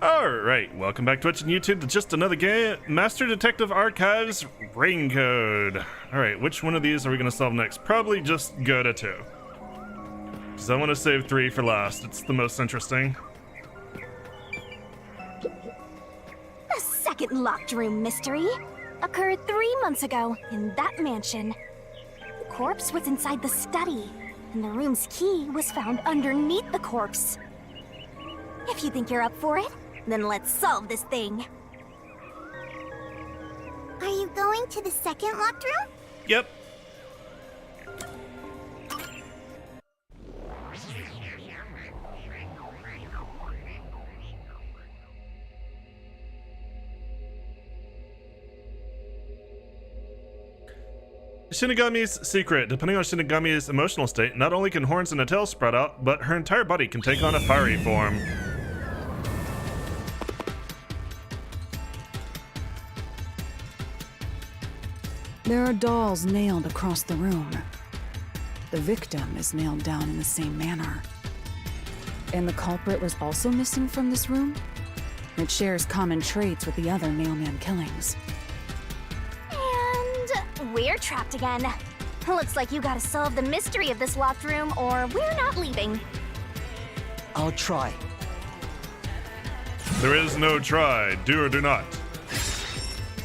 Alright, welcome back to Twitch and YouTube to just another game, Master Detective Archives Raincode. Alright, which one of these are we going to solve next? Probably just go to 2. Because I want to save 3 for last, it's the most interesting. The second locked room mystery occurred 3 months ago in that mansion. The corpse was inside the study, and the room's key was found underneath the corpse. If you think you're up for it, then let's solve this thing. Are you going to the second locked room? Yep. Shinigami's secret. Depending on Shinigami's emotional state, not only can horns and a tail sprout out, but her entire body can take on a fiery form. There are dolls nailed across the room. The victim is nailed down in the same manner. And the culprit was also missing from this room? It shares common traits with the other Nailman killings. And we're trapped again. Looks like you gotta solve the mystery of this locked room, or we're not leaving. I'll try. There is no try, do or do not.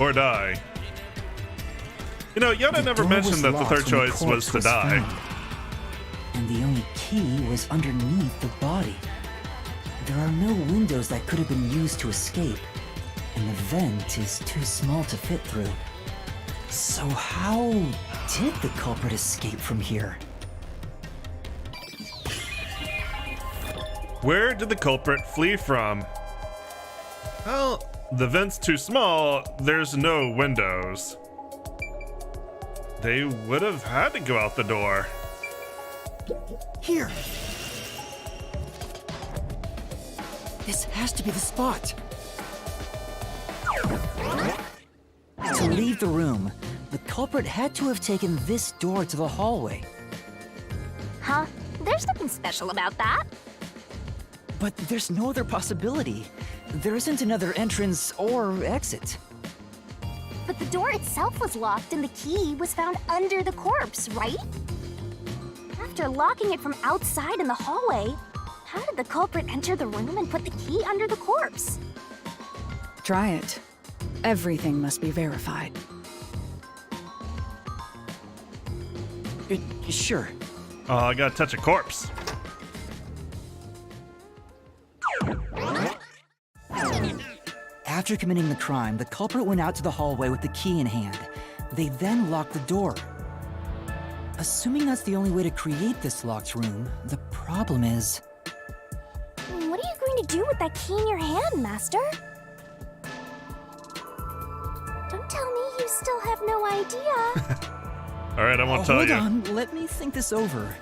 Or die. You know, Yoda never mentioned that the third choice was to die. And the only key was underneath the body. There are no windows that could have been used to escape, and the vent is too small to fit through. So how did the culprit escape from here? Where did the culprit flee from? Well, the vent's too small, there's no windows. They would have had to go out the door. Here! This has to be the spot! To leave the room, the culprit had to have taken this door to the hallway. Huh? There's nothing special about that. But there's no other possibility. There isn't another entrance or exit. But the door itself was locked and the key was found under the corpse, right? After locking it from outside in the hallway, how did the culprit enter the room and put the key under the corpse? Try it. Everything must be verified. Sure. Oh, I gotta touch a corpse. After committing the crime, the culprit went out to the hallway with the key in hand. They then locked the door. Assuming that's the only way to create this locked room, the problem is... What are you going to do with that key in your hand, Master? Don't tell me you still have no idea. Alright, I won't tell Hold you. on, let me think this over.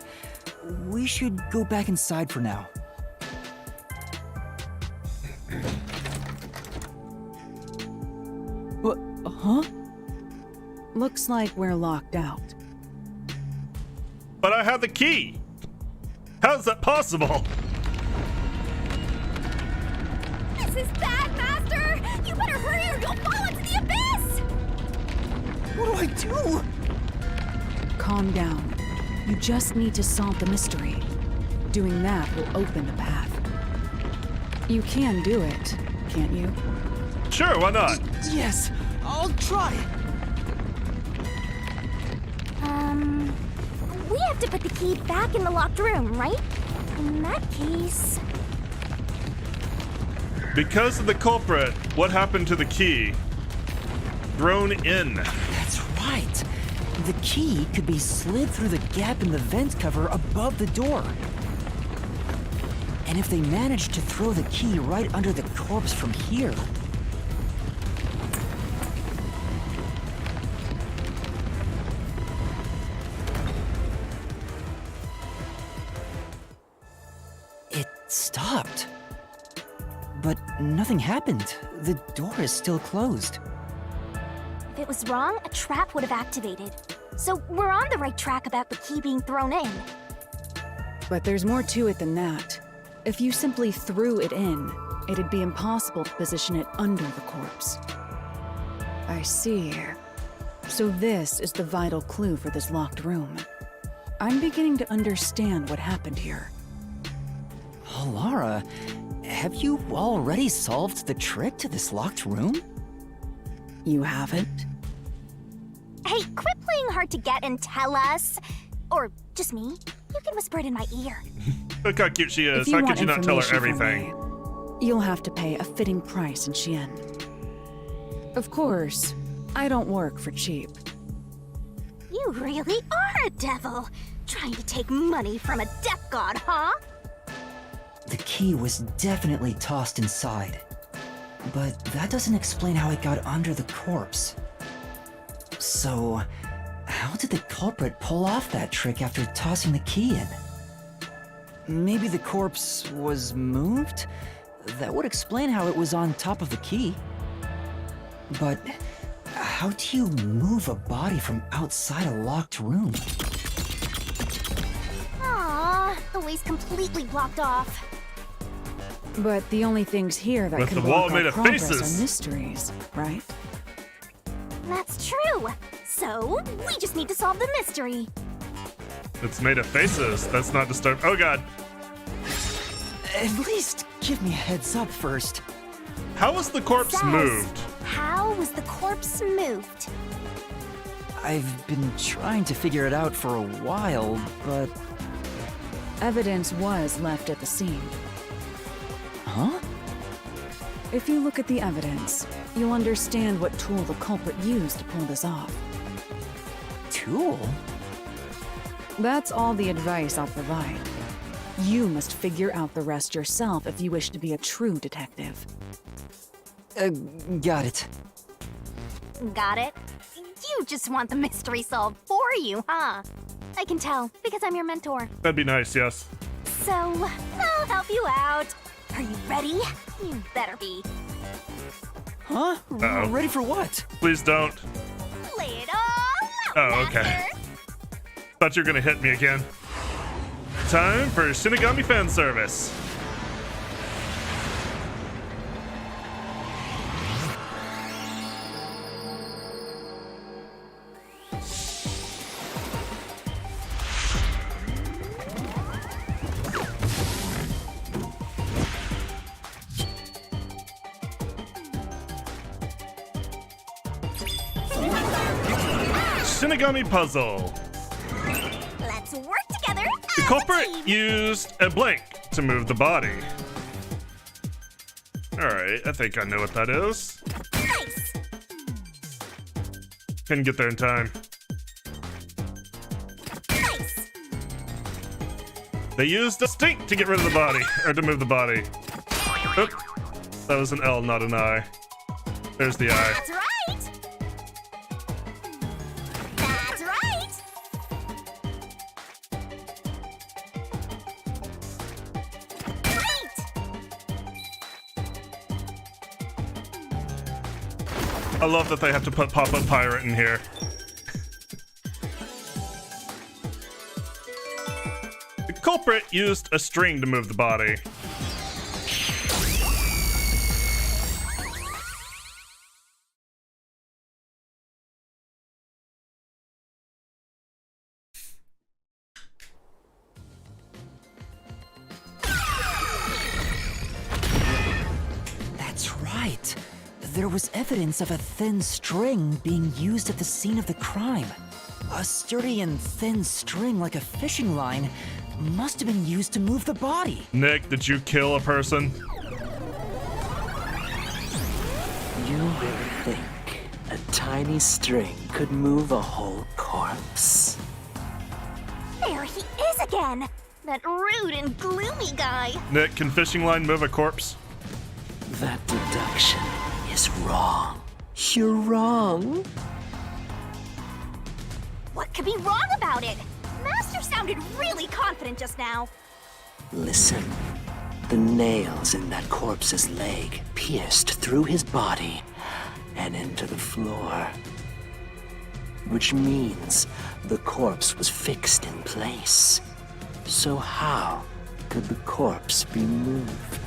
We should go back inside for now. What? Huh? Looks like we're locked out. But I have the key! How's that possible? This is bad, Master! You better hurry or you'll fall into the abyss! What do I do? Calm down. You just need to solve the mystery. Doing that will open the path. You can do it, can't you? Sure, why not? Yes, I'll try. We have to put the key back in the locked room, right? In that case... Because of the culprit, what happened to the key? Thrown in. That's right. The key could be slid through the gap in the vent cover above the door. And if they managed to throw the key right under the corpse from here... It stopped. But nothing happened. The door is still closed. If it was wrong, a trap would have activated. So we're on the right track about the key being thrown in. But there's more to it than that. If you simply threw it in, it'd be impossible to position it under the corpse. I see. So this is the vital clue for this locked room. I'm beginning to understand what happened here. Oh, Lara, have you already solved the trick to this locked room? You haven't? Hey, quit playing hard to get and tell us. Or just me. You can whisper it in my ear. Look how cute she is. If you How want could you not tell her information from everything? me, you'll have to pay a fitting price in Xi'an. Of course, I don't work for cheap. You really are a devil. Trying to take money from a death god, huh? The key was definitely tossed inside. But that doesn't explain how it got under the corpse. So, how did the culprit pull off that trick after tossing the key in? Maybe the corpse was moved? That would explain how it was on top of the key. But how do you move a body from outside a locked room? Aww, the way's completely blocked off. But the only things here that With can the wall block made our of progress faces. are mysteries, right? That's true. So, we just need to solve the mystery. It's made of faces. That's not disturbed. Oh god. At least give me a heads up first. How was the corpse Says, moved? How was the corpse moved? I've been trying to figure it out for a while, but... Evidence was left at the scene. Huh? If you look at the evidence, you'll understand what tool the culprit used to pull this off. Tool? That's all the advice I'll provide. You must figure out the rest yourself if you wish to be a true detective. Got it. Got it? You just want the mystery solved for you, huh? I can tell, because I'm your mentor. That'd be nice, yes. So, I'll help you out. Are you ready? You better be. Huh? Uh-oh. Ready for what? Please don't. Lay it all out, Oh, okay. Master. Thought you were gonna hit me again. Time for Shinigami fan service. Shinigami puzzle. Let's work together The as a culprit team. used a blank to move the body. Alright, I think I know what that is. Nice. Couldn't get there in time. Nice. They used a stink to get rid of the body, or to move the body. Oop. That was an L, not an I. There's the I. That's right. That's right. Great. I love that they have to put Pop-Up Pirate in here. The culprit used a string to move the body. That's right. There was evidence of a thin string being used at the scene of the crime. A sturdy and thin string like a fishing line must have been used to move the body. Nick, did you kill a person? You really think a tiny string could move a whole corpse? There he is again. That rude and gloomy guy. Nick, can fishing line move a corpse? That deduction is wrong. You're wrong. What could be wrong about it? Master sounded really confident just now. Listen. The nails in that corpse's leg pierced through his body and into the floor. Which means the corpse was fixed in place. So how could the corpse be moved?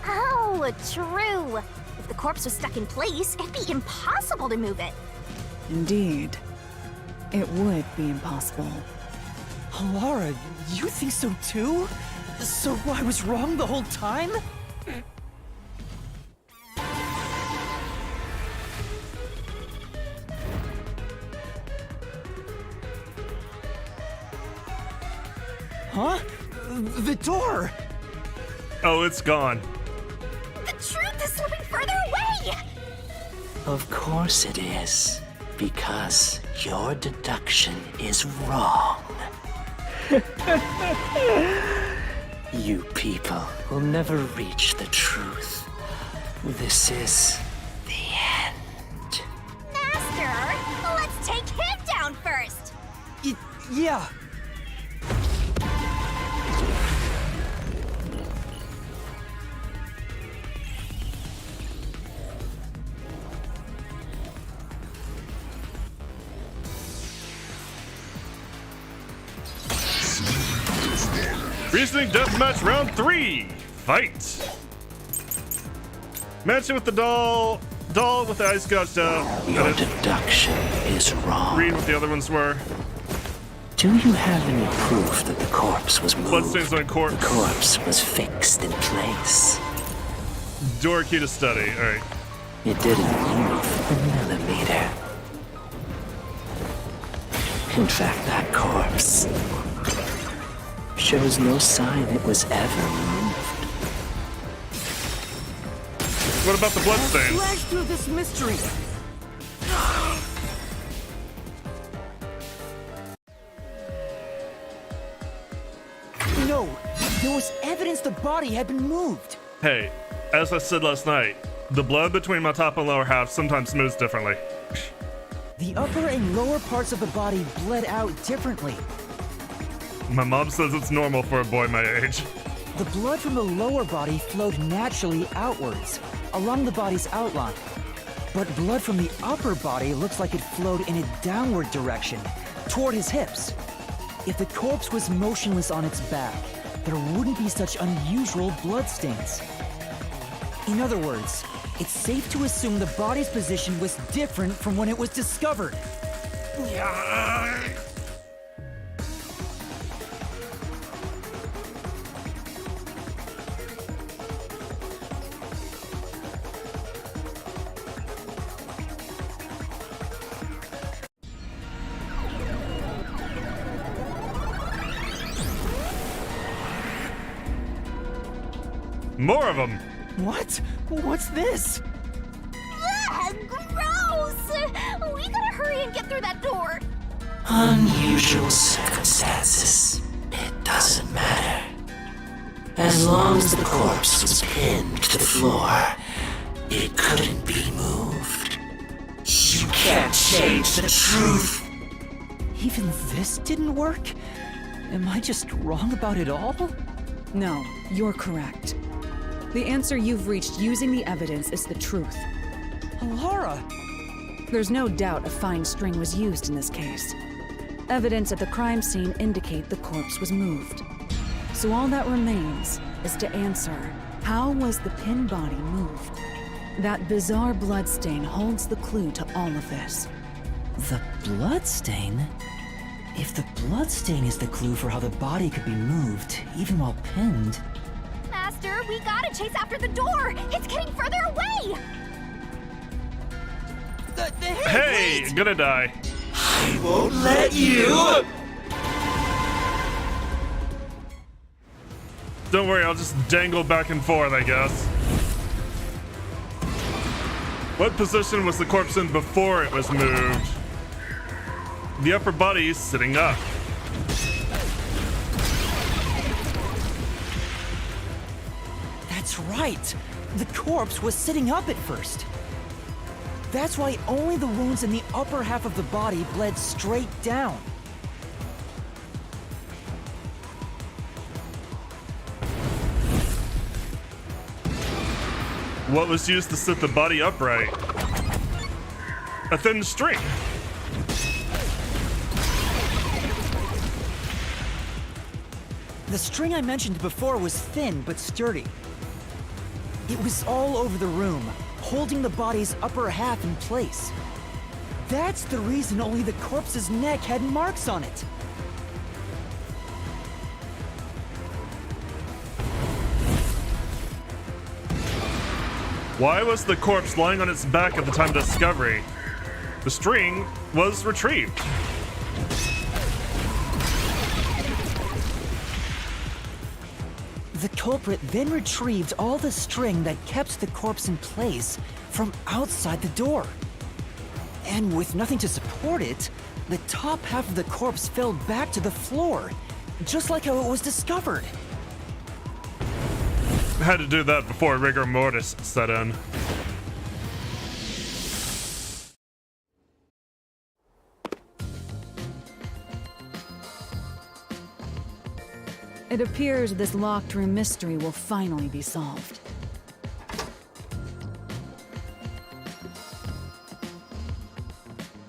Oh, true. If the corpse was stuck in place, it'd be impossible to move it. Indeed. It would be impossible. Laura, you think so too? So I was wrong the whole time? Huh? The door! Oh, it's gone. The truth is slipping further away! Of course it is. Because your deduction is wrong. You people will never reach the truth. This is the end. Master, let's take him down first! Yeah. Reasoning Deathmatch Round 3! Fight! Matching with the doll with the ice scotch down. Your deduction is wrong. Read what the other ones were. Do you have any proof that the corpse was moved? Bloodstains on corpse. The corpse was fixed in place. Door key to study. Alright. It didn't move a millimeter. In fact, that corpse shows no sign it was ever moved. What about the bloodstains? Flash through this mystery. No, there was evidence the body had been moved. Hey, as I said last night, the blood between my top and lower half sometimes moves differently. The upper and lower parts of the body bled out differently. My mom says it's normal for a boy my age. The blood from the lower body flowed naturally outwards, along the body's outline. But blood from the upper body looks like it flowed in a downward direction, toward his hips. If the corpse was motionless on its back, there wouldn't be such unusual bloodstains. In other words, it's safe to assume the body's position was different from when it was discovered. More of them! What? What's this? Ugh, gross! We gotta hurry and get through that door. Unusual circumstances. It doesn't matter. As long as the corpse was pinned to the floor, it couldn't be moved. You can't change the truth. Even this didn't work? Am I just wrong about it all? No, you're correct. The answer you've reached using the evidence is the truth. Laura! There's no doubt a fine string was used in this case. Evidence at the crime scene indicate the corpse was moved. So all that remains is to answer, how was the pin body moved? That bizarre bloodstain holds the clue to all of this. The bloodstain? If the bloodstain is the clue for how the body could be moved, even while pinned... Master, we gotta chase after the door! It's getting further away! Hey, wait! gonna die. I won't let you! Don't worry, I'll just dangle back and forth, I guess. What position was the corpse in before it was moved? The upper body is sitting up. That's right! The corpse was sitting up at first. That's why only the wounds in the upper half of the body bled straight down. What was used to sit the body upright? A thin string. The string I mentioned before was thin but sturdy. It was all over the room, holding the body's upper half in place. That's the reason only the corpse's neck had marks on it. Why was the corpse lying on its back at the time of discovery? The string was retrieved. The culprit then retrieved all the string that kept the corpse in place from outside the door. And with nothing to support it, the top half of the corpse fell back to the floor, just like how it was discovered. Had to do that before rigor mortis set in. It appears this locked room mystery will finally be solved.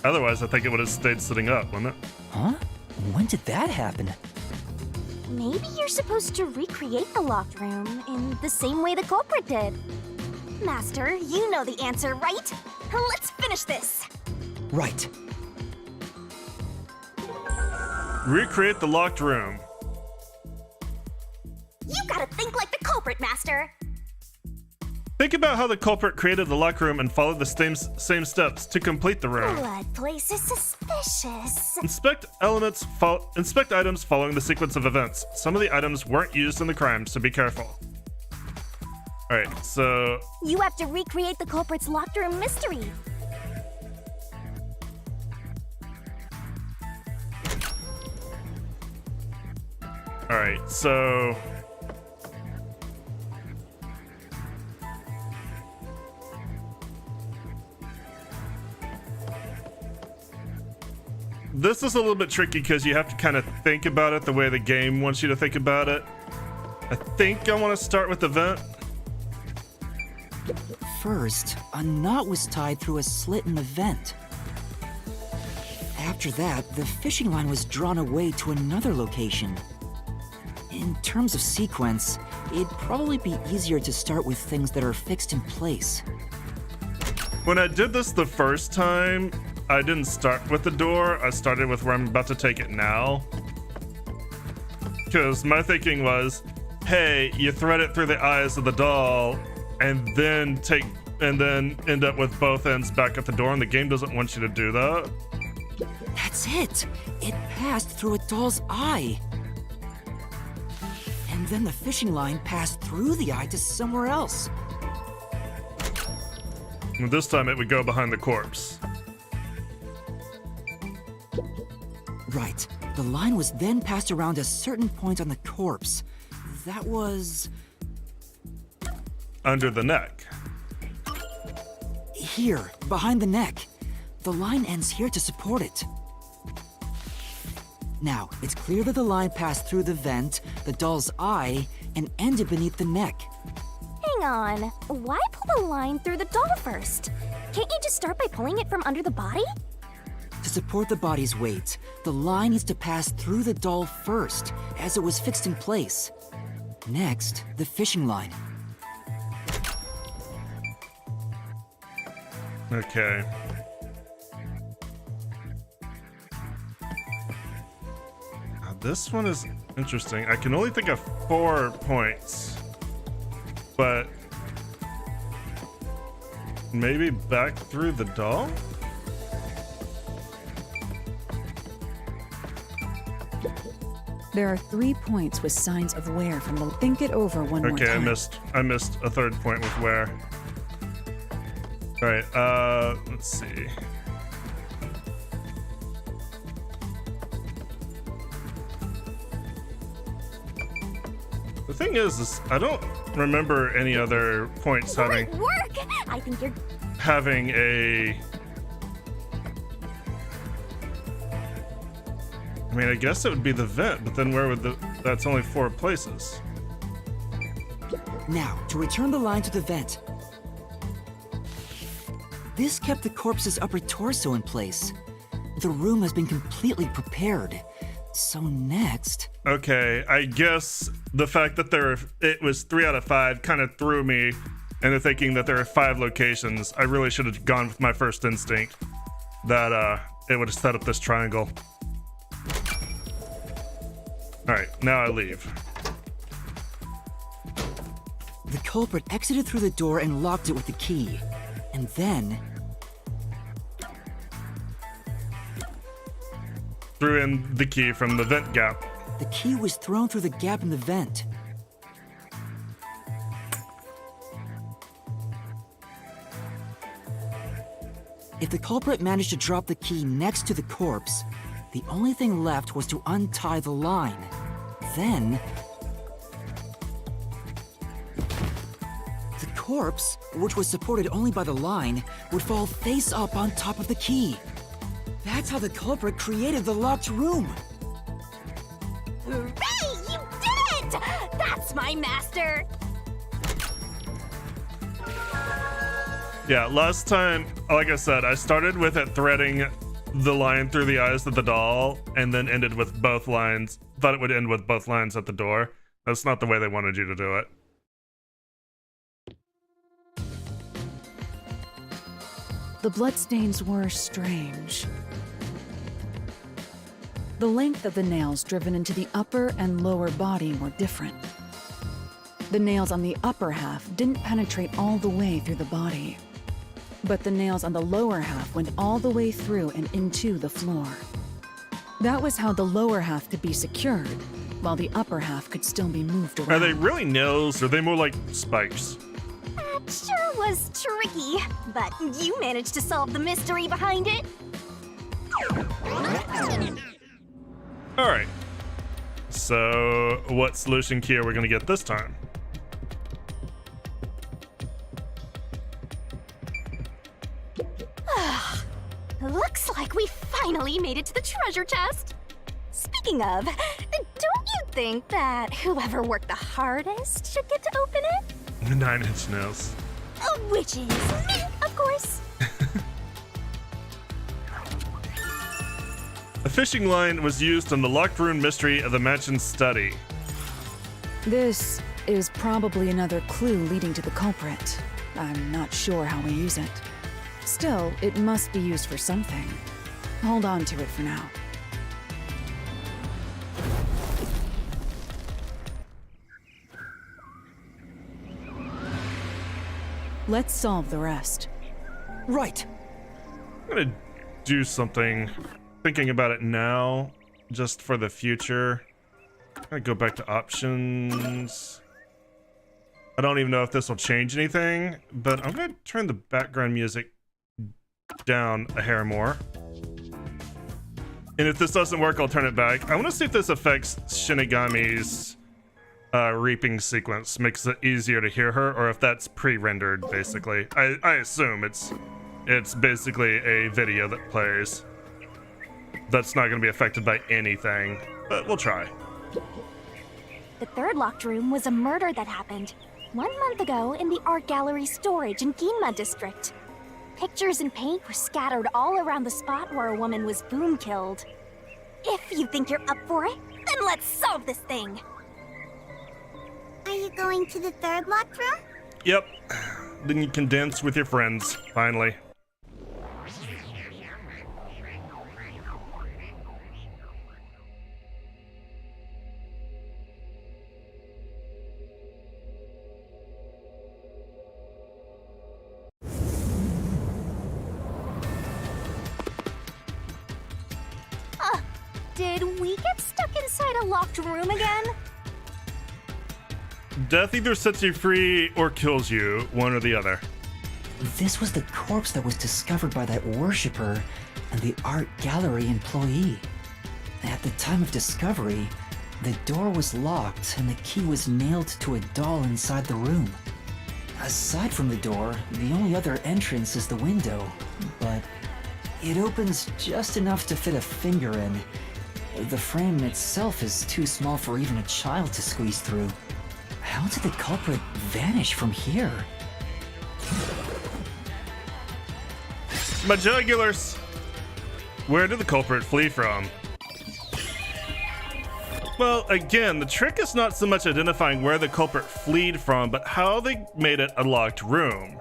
Otherwise, I think it would have stayed sitting up, wouldn't it? Huh? When did that happen? Maybe you're supposed to recreate the locked room in the same way the culprit did. Master, you know the answer, right? Let's finish this. Right. Recreate the locked room. You gotta think like the culprit, Master. Think about how the culprit created the locked room and followed the same steps to complete the room. Blood place is suspicious. Inspect items following the sequence of events. Some of the items weren't used in the crime, so be careful. Alright, so... You have to recreate the culprit's locked room mystery. Alright, so... This is a little bit tricky because you have to kind of think about it the way the game wants you to think about it. I think I want to start with the vent. First, a knot was tied through a slit in the vent. After that, the fishing line was drawn away to another location. In terms of sequence, it'd probably be easier to start with things that are fixed in place. When I did this the first time, I didn't start with the door. I started with where I'm about to take it now. Because my thinking was, hey, you thread it through the eyes of the doll and then end up with both ends back at the door, and the game doesn't want you to do that. That's it! It passed through a doll's eye. And then the fishing line passed through the eye to somewhere else. And this time it would go behind the corpse. Right. The line was then passed around a certain point on the corpse. That was... Under the neck. here, behind the neck. The line ends here to support it. Now, it's clear that the line passed through the vent, the doll's eye, and ended beneath the neck. Hang on. Why pull the line through the doll first? Can't you just start by pulling it from under the body? To support the body's weight, the line needs to pass through the doll first, as it was fixed in place. Next, the fishing line. Okay. Now, this one is interesting. I can only think of 4 points. But maybe back through the doll? There are 3 points with signs of wear from the... Think it over one more Okay, time. I missed a 3rd point with where. All right, let's see. The thing is I don't remember any other points Great work! I think you're... having a... I mean, I guess it would be the vent, but then where would the... That's only 4 places. Now, to return the line to the vent. This kept the corpse's upper torso in place. The room has been completely prepared. So next... Okay, I guess the fact that it was 3 out of 5 kind of threw me and they're thinking that there are 5 locations, I really should have gone with my first instinct that it would have set up this triangle. Alright, now I leave. The culprit exited through the door and locked it with the key. And then, Threw in the key from the vent gap. the key was thrown through the gap in the vent. If the culprit managed to drop the key next to the corpse, the only thing left was to untie the line. Then, the corpse, which was supported only by the line, would fall face up on top of the key. That's how the culprit created the locked room. Hooray! You did it! That's my master! Yeah, last time, like I said, I started with it threading the line through the eyes of the doll and then ended with both lines. Thought it would end with both lines at the door. That's not the way they wanted you to do it. The bloodstains were strange. The length of the nails driven into the upper and lower body were different. The nails on the upper half didn't penetrate all the way through the body, but the nails on the lower half went all the way through and into the floor. That was how the lower half could be secured, while the upper half could still be moved around. Are they really nails, or are they more like spikes? That sure was tricky, but you managed to solve the mystery behind it. Alright. So, what solution key are we going to get this time? Looks like we finally made it to the treasure chest. Speaking of, don't you think that whoever worked the hardest should get to open it? 9 Inch Nails. Which is me, of course. A fishing line was used on the locked room mystery of the mansion study. This is probably another clue leading to the culprit. I'm not sure how we use it. Still, it must be used for something. Hold on to it for now. Let's solve the rest. Right. I'm gonna do something, thinking about it now, just for the future. I'm gonna go back to options. I don't even know if this will change anything, but I'm gonna turn the background music down a hair more. And if this doesn't work, I'll turn it back. I want to see if this affects Shinigami's reaping sequence, makes it easier to hear her, or if that's pre-rendered, basically. I assume it's basically a video that plays. That's not going to be affected by anything, but we'll try. The third locked room was a murder that happened 1 month ago in the art gallery storage in Ginma district. Pictures and paint were scattered all around the spot where a woman was boom killed. If you think you're up for it, then let's solve this thing. Are you going to the third locked room? Yep. Then you can dance with your friends, finally. Did we get stuck inside a locked room again? Death either sets you free or kills you, one or the other. This was the corpse that was discovered by that worshipper and the art gallery employee. At the time of discovery, the door was locked and the key was nailed to a doll inside the room. Aside from the door, the only other entrance is the window, but it opens just enough to fit a finger in. The frame itself is too small for even a child to squeeze through. How did the culprit vanish from here? My jugulars! Where did the culprit flee from? Well, again, the trick is not so much identifying where the culprit fled from, but how they made it a locked room.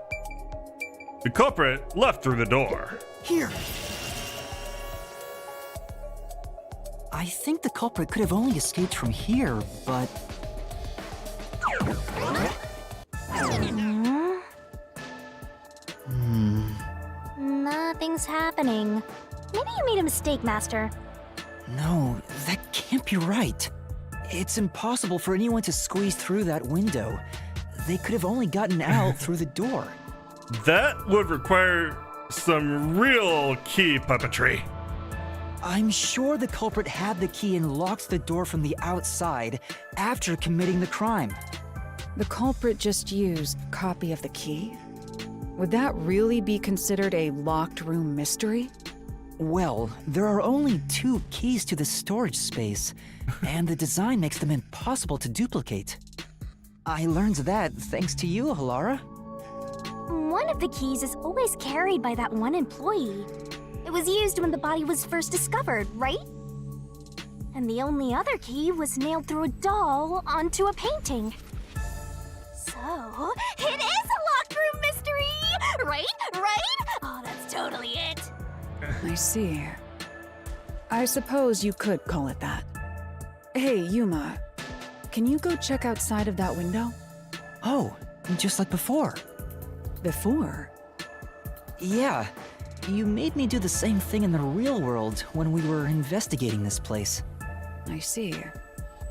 The culprit left through the door. Here. I think the culprit could have only escaped from here, but Nothing's happening. Maybe you made a mistake, Master. no, that can't be right. It's impossible for anyone to squeeze through that window. They could have only gotten out through the door. That would require some real key puppetry. I'm sure the culprit had the key and locked the door from the outside after committing the crime. The culprit just used a copy of the key? Would that really be considered a locked room mystery? Well, there are only 2 keys to the storage space, and the design makes them impossible to duplicate. I learned that thanks to you, Halara. One of the keys is always carried by that one employee. It was used when the body was first discovered, right? And the only other key was nailed through a doll onto a painting. So, it is a locked room mystery! Right? Right? Oh, that's totally it. I see. I suppose you could call it that. Hey, Yuma, can you go check outside of that window? Oh, just like before. Before? Yeah, you made me do the same thing in the real world when we were investigating this place. I see.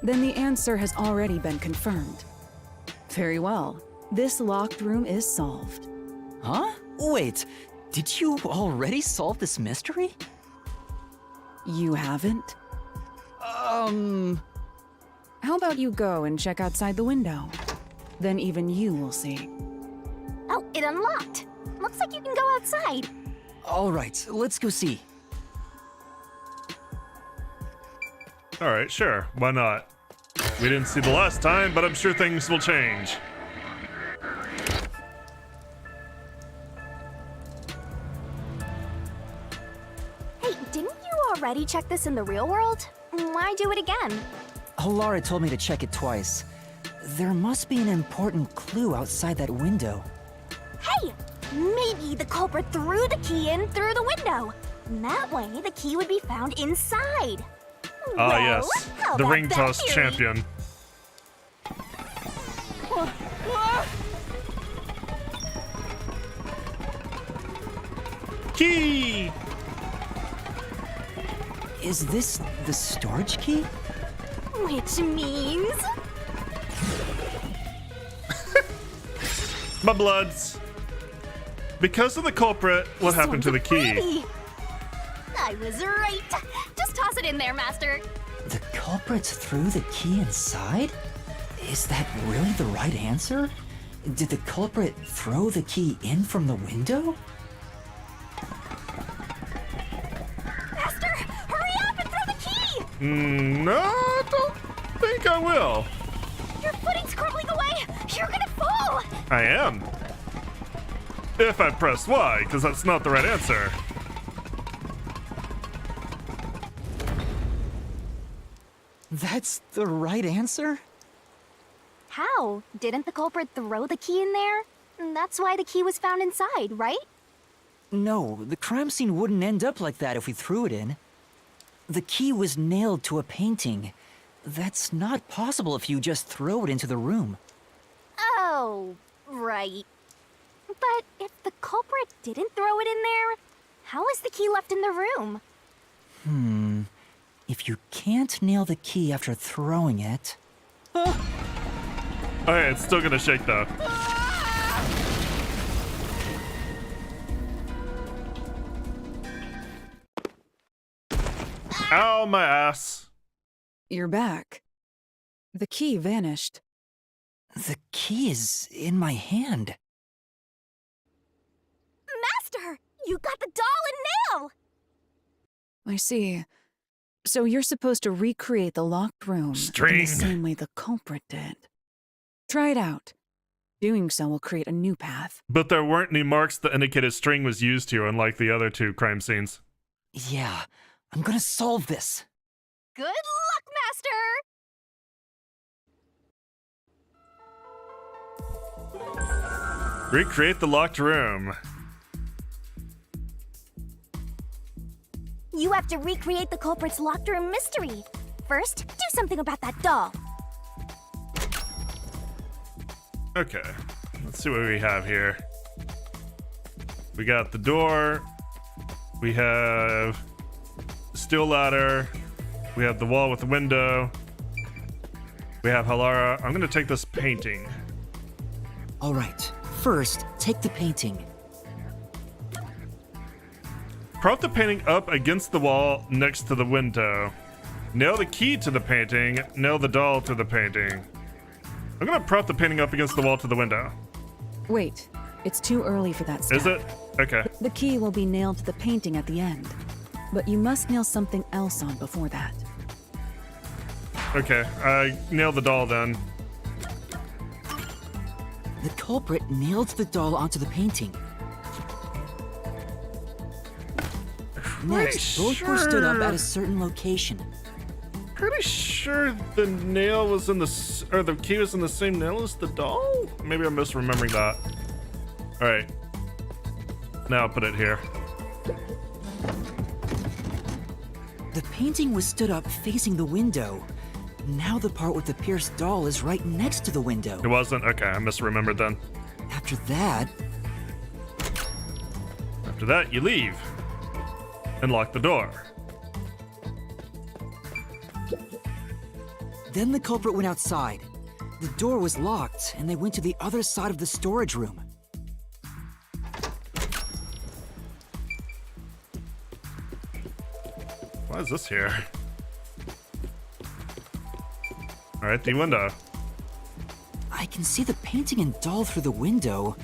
Then the answer has already been confirmed. Very well. This locked room is solved. Huh? Wait, did you already solve this mystery? You haven't? How about you go and check outside the window? Then even you will see. Oh, it unlocked. Looks like you can go outside. All right, let's go see. All right, sure. Why not? We didn't see the last time, but I'm sure things will change. Hey, didn't you already check this in the real world? Why do it again? Halara told me to check it twice. There must be an important clue outside that window. Hey! Maybe the culprit threw the key in through the window. And that way, the key would be found inside. Ah, Well, yes. how The about ring that toss theory? champion. Key! Is this the storage key? Which means... My bloods. Because of the culprit, what this happened to one's the a key? freebie. I was right. Just toss it in there, Master. The culprit threw the key inside? Is that really the right answer? Did the culprit throw the key in from the window? Master, hurry up and throw the key! No, I don't think I will. Your footing's crumbling away. You're gonna fall. I am. If I press Y, because that's not the right answer. That's the right answer? How? Didn't the culprit throw the key in there? That's why the key was found inside, right? No, the crime scene wouldn't end up like that if we threw it in. The key was nailed to a painting. That's not possible if you just throw it into the room. Oh, right. But if the culprit didn't throw it in there, how is the key left in the room? If you can't nail the key after throwing it... Okay, it's still gonna shake though. Ow, my ass. You're back. The key vanished. The key is in my hand. Master, you got the doll and nail! I see. So you're supposed to recreate the locked room in String. the same way the culprit did. Try it out. Doing so will create a new path. But there weren't any marks that indicated string was used here, unlike the other 2 crime scenes. Yeah, I'm gonna solve this. Good luck, Master! Recreate the locked room. You have to recreate the culprit's locked room mystery. First, do something about that doll. Okay, let's see what we have here. We got the door. We have steel ladder. We have the wall with the window. We have Halara. I'm gonna take this painting. All right, first, take the painting. Prop the painting up against the wall next to the window. Nail the key to the painting. Nail the doll to the painting. I'm gonna prop the painting up against the wall to the window. Wait, it's too early for that step. Is it? Okay. The key will be nailed to the painting at the end, but you must nail something else on before that. Okay, I nailed the doll then. The culprit nailed the doll onto the painting. Next, both were stood up at a certain location. Pretty sure the nail was in or the key was in the same nail as the doll? Maybe I'm misremembering that. All right. Now I'll put it here. The painting was stood up facing the window. Now the part with the pierced doll is right next to the window. It wasn't? Okay, I misremembered then. After that, You leave. And lock the door. then the culprit went outside. The door was locked, and they went to the other side of the storage room. Why is this here? All right, the window. I can see the painting and doll through the window,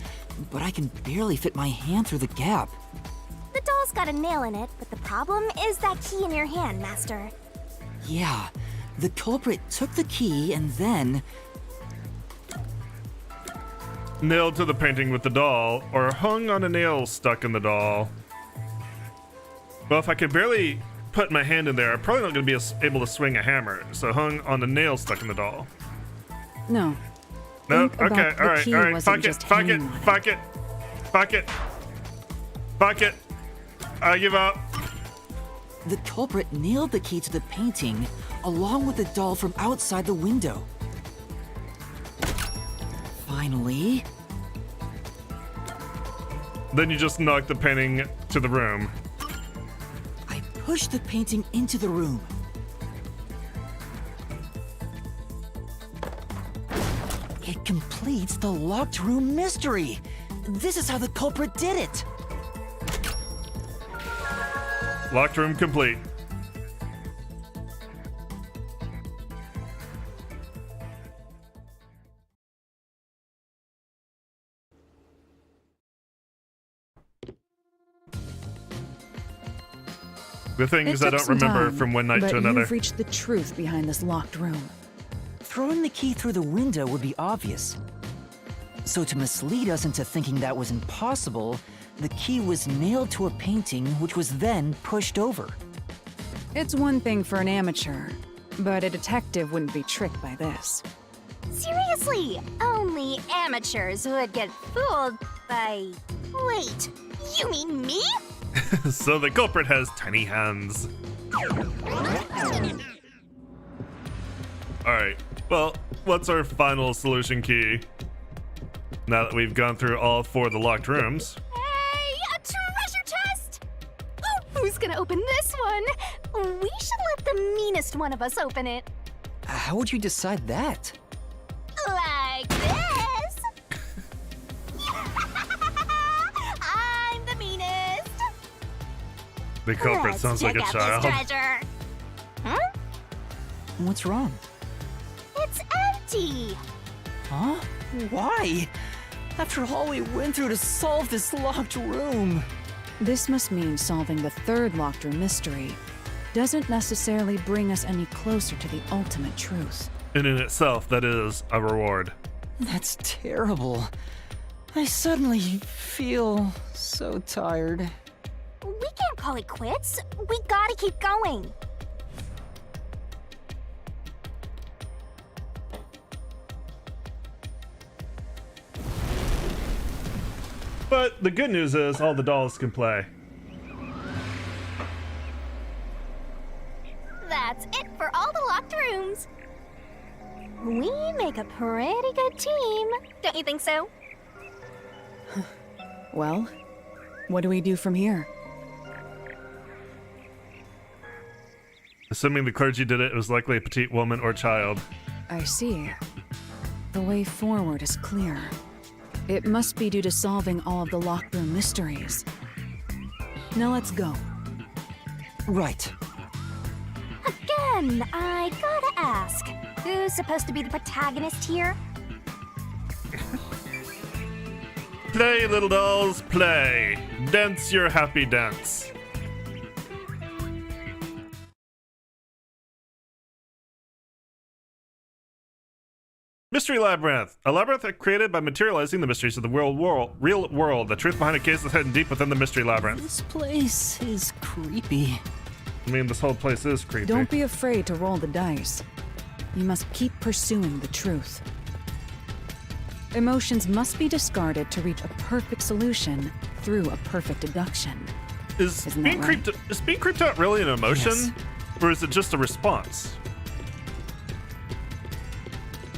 but I can barely fit my hand through the gap. The doll's got a nail in it, but the problem is that key in your hand, Master. Yeah, the culprit took the key and then... Nailed to the painting with the doll, or hung on a nail stuck in the doll. Well, if I could barely put my hand in there, I'm probably not going to be able to swing a hammer. So hung on the nail stuck in the doll. No. No, Think about okay, the all right, key all right. wasn't Fuck it, just fuck it, hanging on it. fuck it, fuck it, fuck it. I give up. The culprit nailed the key to the painting along with the doll from outside the window. Finally, Then you just knock the painting to the room. I pushed the painting into the room. It completes the locked room mystery. This is how the culprit did it. Locked room complete. The things I It took don't some remember time, from one night but to another. You've reached the truth behind this locked room. Throwing the key through the window would be obvious. So to mislead us into thinking that was impossible, the key was nailed to a painting which was then pushed over. It's one thing for an amateur, but a detective wouldn't be tricked by this. Seriously, only amateurs would get fooled by... Wait, you mean me? So the culprit has tiny hands. Alright, well, what's our final solution key? Now that we've gone through all 4 of the locked rooms. Hey, a treasure chest! Oh, who's gonna open this one? We should let the meanest one of us open it. How would you decide that? Like this. I'm the meanest. The culprit Let's sounds like check a out child. This treasure. Huh? What's wrong? It's empty. Huh? Why? After all we went through to solve this locked room. This must mean solving the third locked room mystery doesn't necessarily bring us any closer to the ultimate truth. And in itself, that is a reward. That's terrible. I suddenly feel so tired. We can't call it quits. We gotta keep going. But the good news is all the dolls can play. That's it for all the locked rooms. We make a pretty good team, don't you think so? Well, what do we do from here? Assuming the clergy did it, it was likely a petite woman or child. I see. The way forward is clear. It must be due to solving all of the locked room mysteries. Now let's go. Right. Again, I gotta ask, who's supposed to be the protagonist here? Play, little dolls, play. Dance your happy dance. Mystery Labyrinth. A labyrinth created by materializing the mysteries of the real world. The truth behind a case is hidden deep within the Mystery Labyrinth. This place is creepy. I mean, this whole place is creepy. Don't be afraid to roll the dice. You must keep pursuing the truth. Emotions must be discarded to reach a perfect solution through a perfect deduction. Is Isn't that being right? creeped out really an emotion? Yes. Or is it just a response?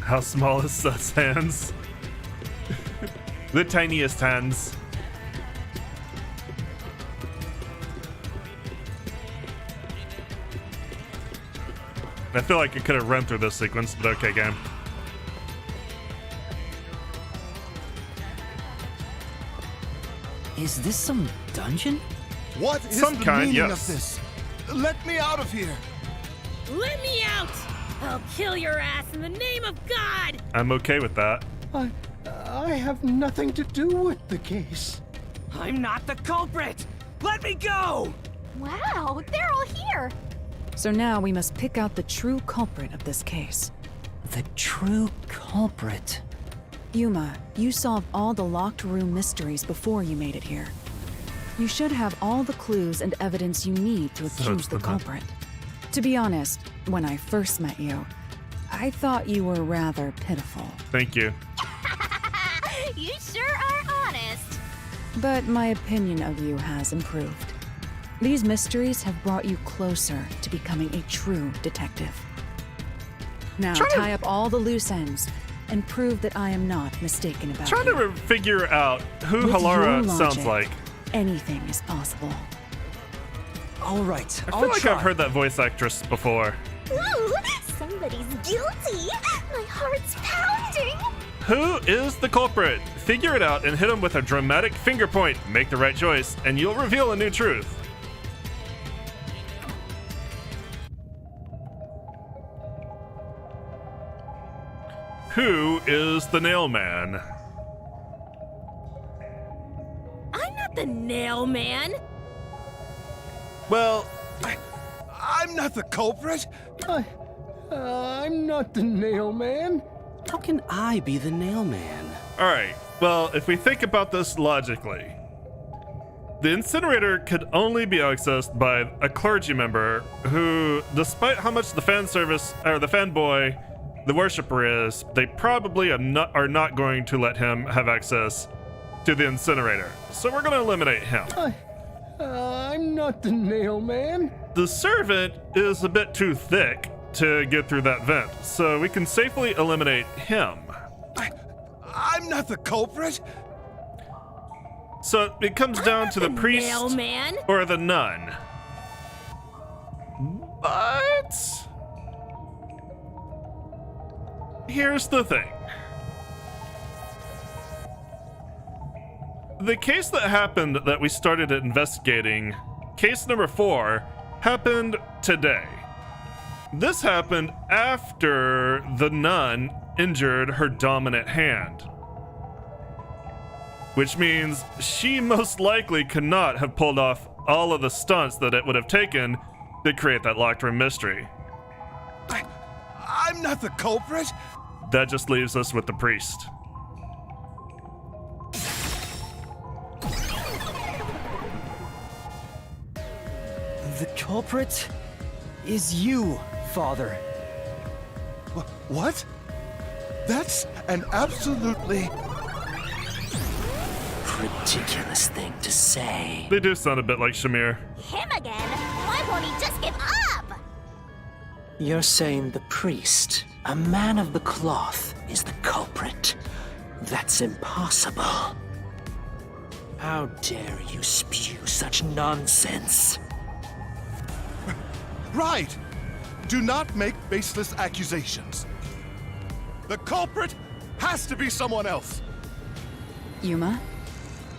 How small is Seth's hands? The tiniest hands. I feel like I could have run through this sequence, but okay, game. Is this some dungeon? What is Some the kind, meaning yes. of this? Let me out of here! Let me out! I'll kill your ass in the name of God! I'm okay with that. I have nothing to do with the case. I'm not the culprit! Let me go! Wow, they're all here! So now we must pick out the true culprit of this case. The true culprit. Yuma, you solved all the locked room mysteries before you made it here. You should have all the clues and evidence you need to So accuse it's the the man. culprit. To be honest, when I first met you, I thought you were rather pitiful. Thank you. You sure are honest. But my opinion of you has improved. These mysteries have brought you closer to becoming a true detective. Now tie up all the loose ends and prove that I am not mistaken about Trying you. to figure out who With Halara your sounds logic, like. Anything is possible. All right, I I'll feel like try. I've heard that voice actress before. Ooh, somebody's guilty. My heart's pounding. Who is the culprit? Figure it out and hit him with a dramatic finger point. Make the right choice, and you'll reveal a new truth. Who is the Nail Man? I'm not the nail man! Well, I'm not the culprit! I'm not the nail man. How can I be the nail man? alright. Well, if we think about this logically, the incinerator could only be accessed by a clergy member who, despite how much the fan service or the fanboy, the worshiper is, they probably are not going to let him have access to the incinerator. So we're going to eliminate him. I'm not the nail man. The servant is a bit too thick to get through that vent, so we can safely eliminate him. I'm not the culprit! So it comes down to the priest Nail man? or the nun. But here's the thing. The case that happened that we started investigating, case number 4, happened today. This happened after the nun injured her dominant hand. Which means she most likely could not have pulled off all of the stunts that it would have taken to create that locked room mystery. I'm not the culprit! That just leaves us with the priest. The culprit is you, Father. What? That's an absolutely ridiculous thing to say. They do sound a bit like Shamir. Him again? Why won't he just give up? You're saying the priest, a man of the cloth, is the culprit? That's impossible. How dare you spew such nonsense? Right! Do not make baseless accusations. The culprit has to be someone else. Yuma,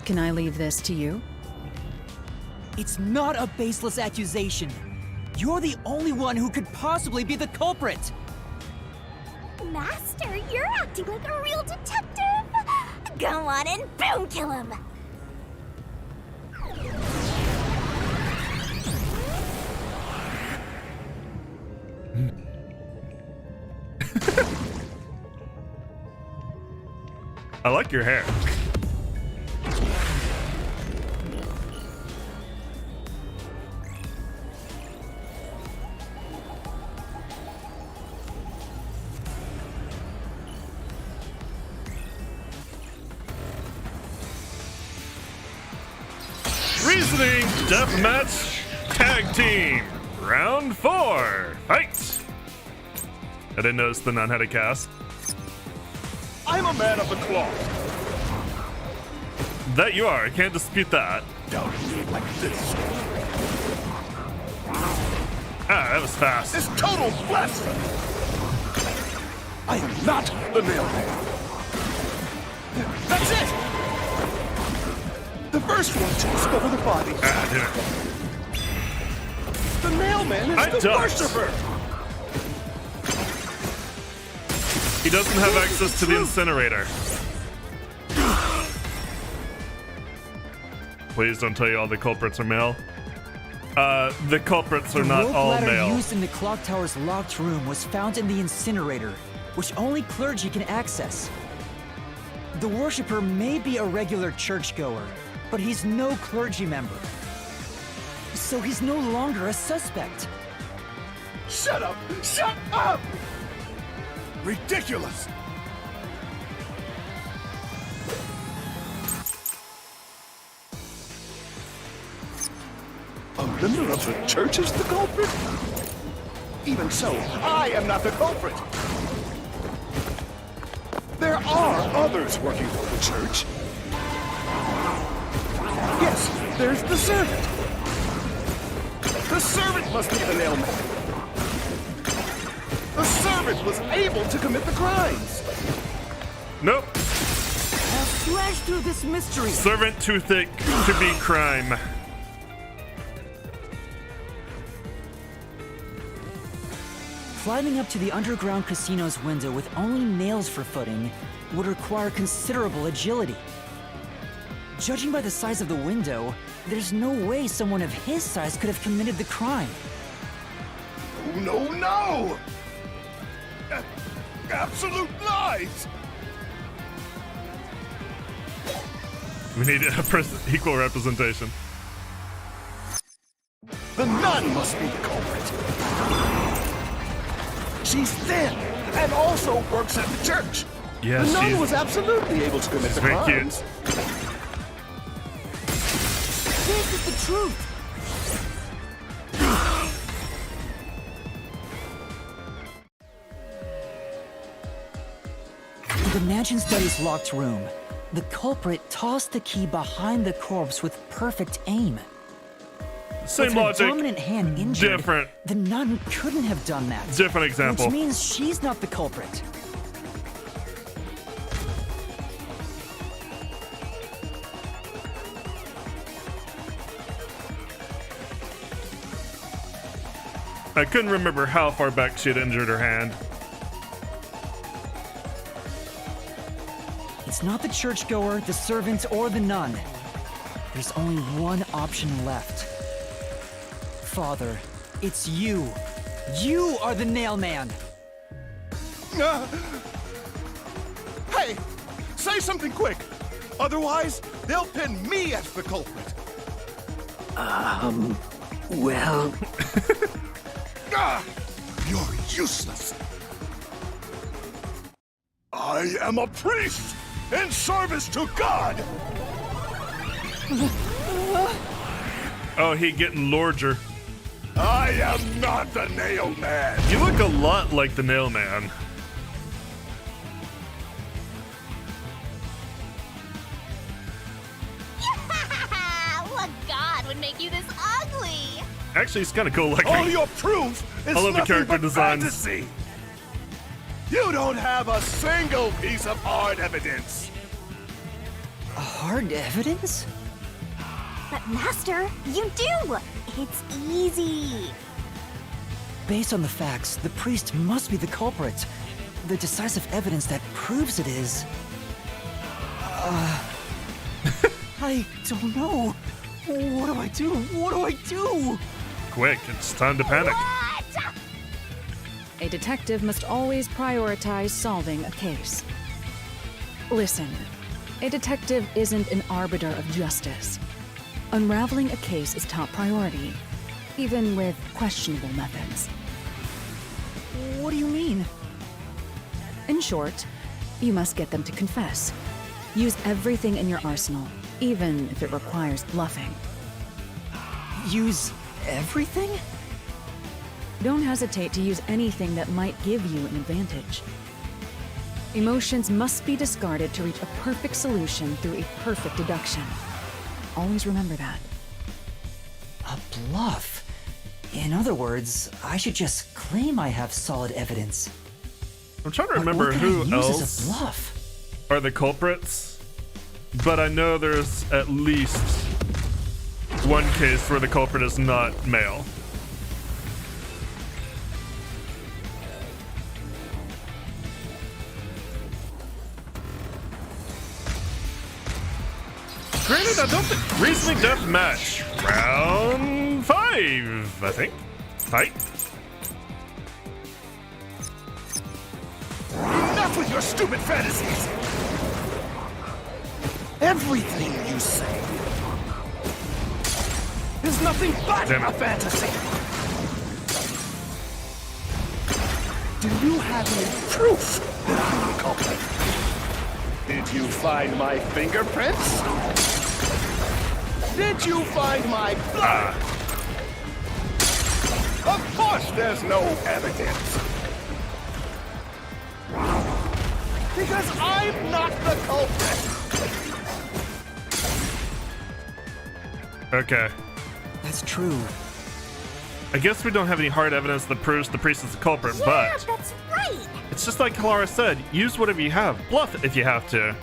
can I leave this to you? It's not a baseless accusation. You're the only one who could possibly be the culprit. Master, you're acting like a real detective. Go on and boom kill him. I like your hair. Reasoning Deathmatch Tag Team. Round 4. Fight! I didn't notice the nun had a cast. I'm a man of the cloth. That you are. I can't dispute that. Don't be like this. Ah, that was fast. It's total blasphemy. I am not the nail man. That's it. The first one to discover the body. Ah, The nail man is I the ducked. worshiper. he doesn't have access to the incinerator. Please don't tell you all the culprits are male. The culprits are not rope all ladder male. used in the clock tower's locked room was found in the incinerator, which only clergy can access. The worshipper may be a regular churchgoer, but he's no clergy member. So he's no longer a suspect. Shut up! Shut up! Ridiculous! A member of the church is the culprit? Even so, I am not the culprit! There are others working for the church. Yes, there's the servant. The servant must be the nailman. The servant was able to commit the crimes. Nope. Now slash through this mystery. Servant too thick to be crime. Climbing up to the underground casino's window with only nails for footing would require considerable agility. Judging by the size of the window, there's no way someone of his size could have committed the crime. Oh, no! Absolute lies! We need equal representation. The nun must be the culprit. She's thin and also works at the church. Yeah, the nun she's was absolutely able to commit the very crimes. This is the truth! In the mansion study's locked room, the culprit tossed the key behind the corpse with perfect aim. Same With her logic. dominant hand injured, Different. the nun couldn't have done that. Different example. Which means she's not the culprit. I couldn't remember how far back she had injured her hand. It's not the churchgoer, the servant, or the nun. There's only one option left. Father, it's you. You are the nail man. Hey, say something quick. Otherwise, they'll pin me as the culprit. Well, You're useless. I am a priest in service to God. Oh, he getting larger. I am not the Nail Man. You look a lot like the Nail Man. What god would make you this ugly? Actually, it's kind of cool looking. All your proof is I love the nothing character but designs. fantasy. You don't have a single piece of hard evidence. Hard evidence? But Master, you do! It's easy. Based on the facts, the priest must be the culprit. The decisive evidence that proves it is... I don't know. What do I do? What do I do? Quick, it's time to panic. A detective must always prioritize solving a case. Listen, a detective isn't an arbiter of justice. Unraveling a case is top priority, even with questionable methods. What do you mean? In short, you must get them to confess. Use everything in your arsenal, even if it requires bluffing. Use everything? Don't hesitate to use anything that might give you an advantage. Emotions must be discarded to reach a perfect solution through a perfect deduction. Always remember that. A bluff? In other words, I should just claim I have solid evidence. I'm trying to But remember what can who I use as else a bluff? are the culprits, but I know there's at least one case where the culprit is not male. Granted, I don't think reasoning death match. Round 5, I think. Fight. Enough with your stupid fantasies. Everything you say is nothing but Damn it. a fantasy. Do you have any proof that I'm the culprit? Did you find my fingerprints? Did you find my blood? Of course there's no evidence. Because I'm not the culprit. Okay. That's true. I guess we don't have any hard evidence that proves the priest is the culprit, Yeah, but that's right. it's just like Kalara said, use whatever you have. Bluff if you have to,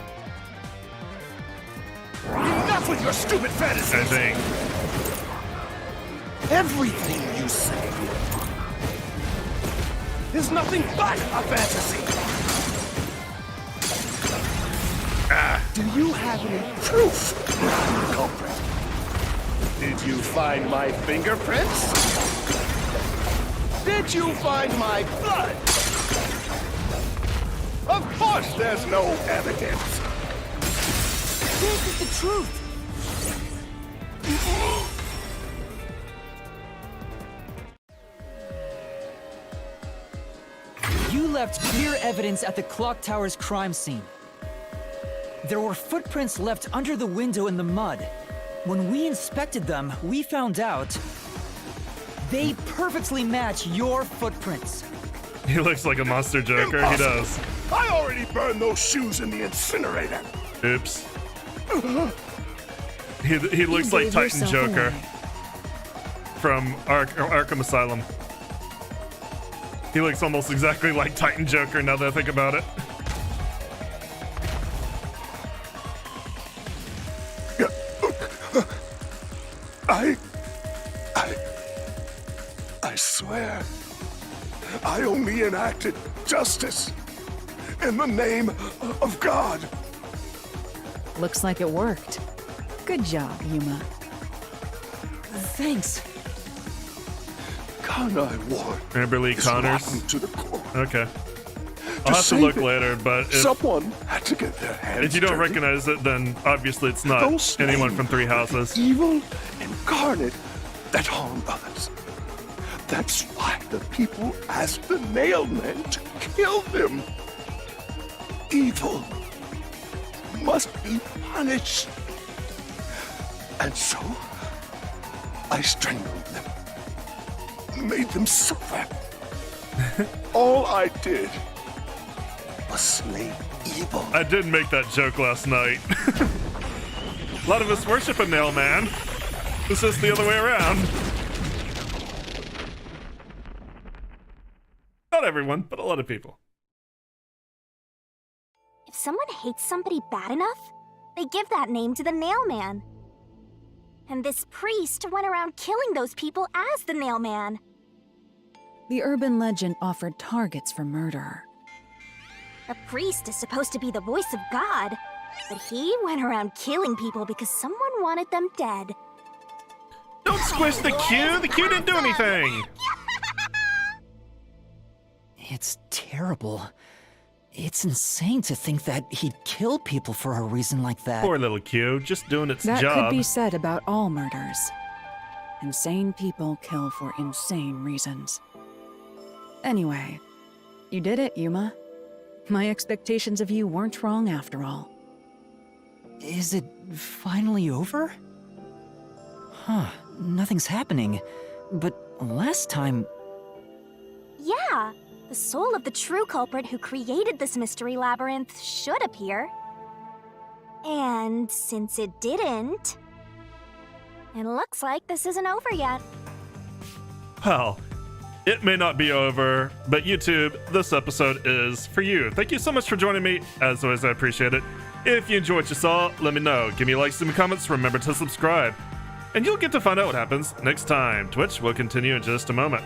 Enough with your stupid fantasies. I think. Everything you say is nothing but a fantasy. Do you have any proof that I'm the culprit? Did you find my fingerprints? Did you find my blood? Of course there's no evidence. This is the truth! You left clear evidence at the clock tower's crime scene. There were footprints left under the window in the mud. When we inspected them, we found out they perfectly match your footprints. He looks like a monster joker. He does. I already burned those shoes in the incinerator. Oops. He looks You like gave Titan yourself Joker away. from Arkham Asylum. He looks almost exactly like Titan Joker now that I think about it. I swear, I only enacted justice in the name of God. Looks like it worked. Good job, Yuma. Thanks. Conrad Ward Amber Lee is Connors. rotten to the core. Okay. I'll have to save look it, later, but Someone had to get their hands if you don't dirty. recognize it, then obviously it's not Those anyone names from Three Houses. Evil incarnate that harm others. That's why the people asked the Nailmen to kill them. Evil must be punished. And so, I strangled them, made them suffer. All I did was slay evil. I did make that joke last night. A lot of us worship a nail man. It's just the other way around. Not everyone, but a lot of people. If someone hates somebody bad enough, they give that name to the Nail Man. And this priest went around killing those people as the Nail Man. The urban legend offered targets for murder. A priest is supposed to be the voice of God, but he went around killing people because someone wanted them dead. Don't squish the Q! The Q didn't do anything! It's terrible. It's insane to think that he'd kill people for a reason like that. Poor little Q, just doing its That job. could be said about all murders. Insane people kill for insane reasons. Anyway, you did it, Yuma. My expectations of you weren't wrong after all. Is it finally over? Huh, nothing's happening. But last time... Yeah, the soul of the true culprit who created this mystery labyrinth should appear. And since it didn't, it looks like this isn't over yet. Well, it may not be over, but YouTube, this episode is for you. Thank you so much for joining me. As always, I appreciate it. If you enjoyed what you saw, let me know. Give me likes and comments. Remember to subscribe. And you'll get to find out what happens next time. Twitch will continue in just a moment.